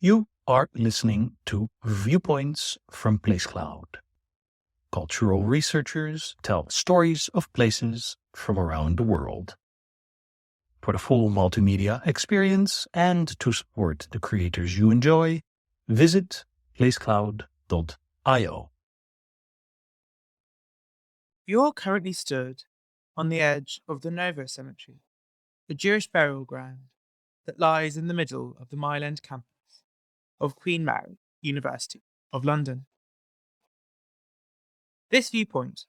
You are listening to Viewpoints from PlaceCloud. Cultural researchers tell stories of places from around the world. For the full multimedia experience and to support the creators you enjoy, visit placecloud.io. You're currently stood on the edge of the Novo Cemetery, a Jewish burial ground that lies in the middle of the Mile End campus of Queen Mary, University of London. This viewpoint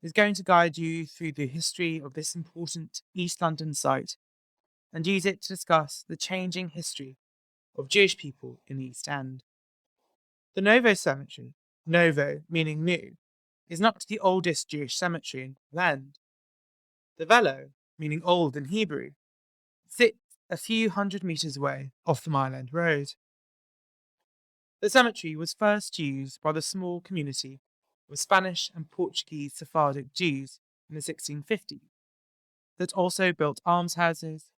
is going to guide you through the history of this important East London site and use it to discuss the changing history of Jewish people in the East End. The Novo Cemetery, Novo meaning new, is not the oldest Jewish cemetery in the land. The Velo, meaning old in Hebrew, sits a few hundred metres away off the Mile End Road. The cemetery was first used by the small community of Spanish and Portuguese Sephardic Jews in the 1650s that also built almshouses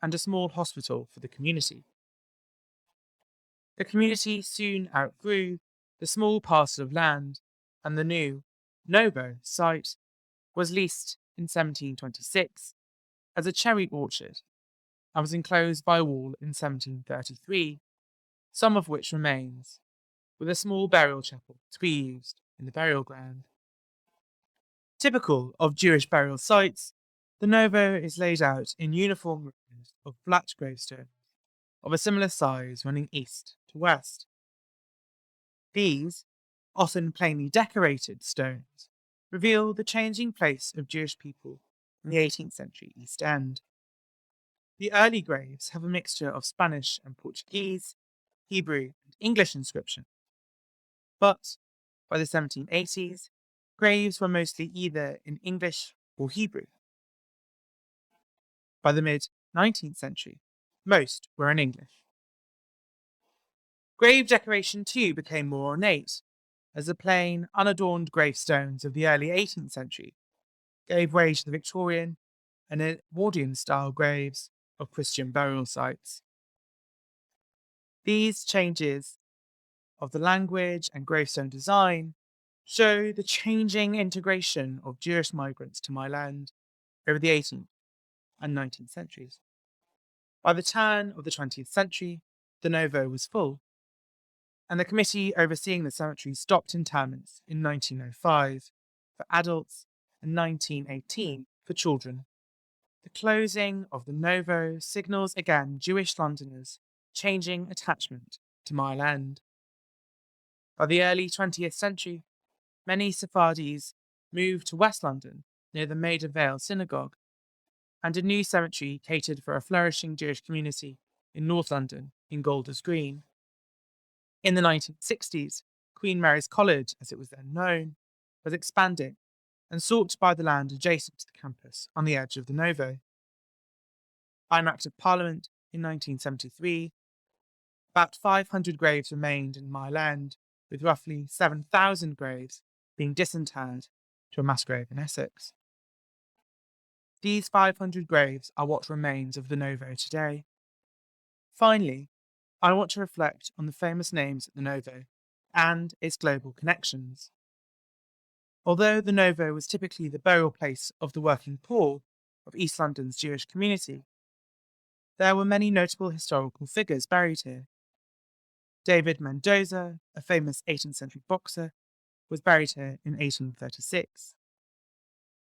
and a small hospital for the community. The community soon outgrew the small parcel of land, and the new Novo site was leased in 1726 as a cherry orchard and was enclosed by a wall in 1733, some of which remains, with a small burial chapel to be used in the burial ground. Typical of Jewish burial sites, the Novo is laid out in uniform rows of flat gravestones of a similar size running east to west. These, often plainly decorated stones, reveal the changing place of Jewish people in the 18th century East End. The early graves have a mixture of Spanish and Portuguese, Hebrew and English inscription. But by the 1780s, graves were mostly either in English or Hebrew. By the mid-19th century, most were in English. Grave decoration too became more ornate, as the plain, unadorned gravestones of the early 18th century gave way to the Victorian and Edwardian-style graves of Christian burial sites. These changes of the language and gravestone design show the changing integration of Jewish migrants to Mile End over the 18th and 19th centuries. By the turn of the 20th century, the Novo was full, and the committee overseeing the cemetery stopped interments in 1905 for adults and 1918 for children. The closing of the Novo signals again Jewish Londoners' changing attachment to Mile End. By the early 20th century, many Sephardis moved to West London near the Maida Vale Synagogue, and a new cemetery catered for a flourishing Jewish community in North London in Golders Green. In the 1960s, Queen Mary's College, as it was then known, was expanding and sought to buy the land adjacent to the campus on the edge of the Novo. By an Act of Parliament in 1973, about 500 graves remained in Mile End, with roughly 7,000 graves being disinterred to a mass grave in Essex. These 500 graves are what remains of the Novo today. Finally, I want to reflect on the famous names at the Novo and its global connections. Although the Novo was typically the burial place of the working poor of East London's Jewish community, there were many notable historical figures buried here. David Mendoza, a famous 18th century boxer, was buried here in 1836.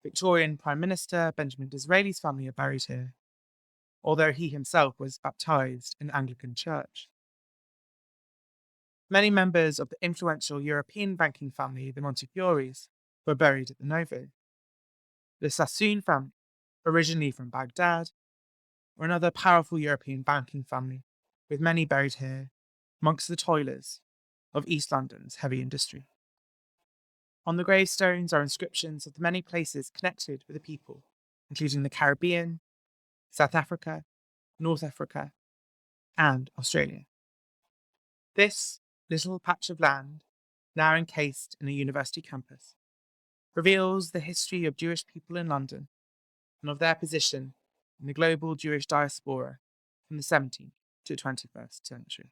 Victorian Prime Minister Benjamin Disraeli's family are buried here, although he himself was baptized in the Anglican Church. Many members of the influential European banking family, the Montefioris, were buried at the Novo. The Sassoon family, originally from Baghdad, were another powerful European banking family, with many buried here amongst the toilers of East London's heavy industry. On the gravestones are inscriptions of the many places connected with the people, including the Caribbean, South Africa, North Africa, and Australia. This little patch of land, now encased in a university campus, reveals the history of Jewish people in London and of their position in the global Jewish diaspora from the 17th to 21st century.